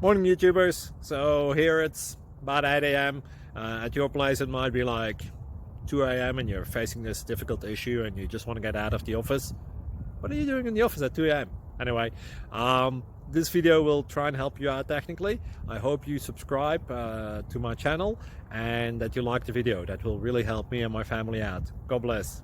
Morning YouTubers. So here it's about 8 a.m. At your place it might be like 2 a.m. and you're facing this difficult issue and you just want to get out of the office. What are you doing in the office at 2 a.m.? Anyway, this video will try and help you out technically. I hope you subscribe to my channel and that you like the video. That will really help me and my family out. God bless.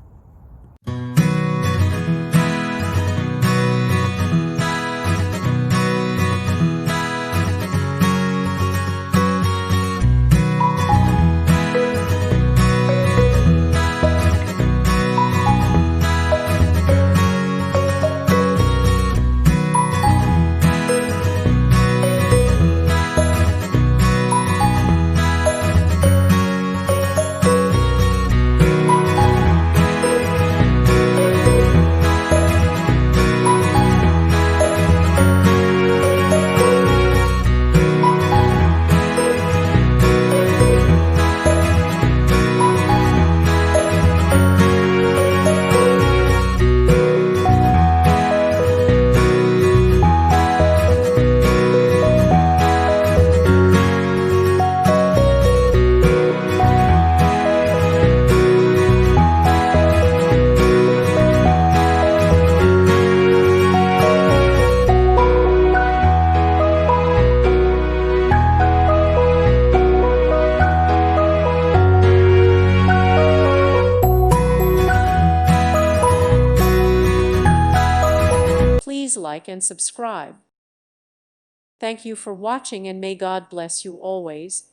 Please like and subscribe. Thank you for watching and may God bless you always.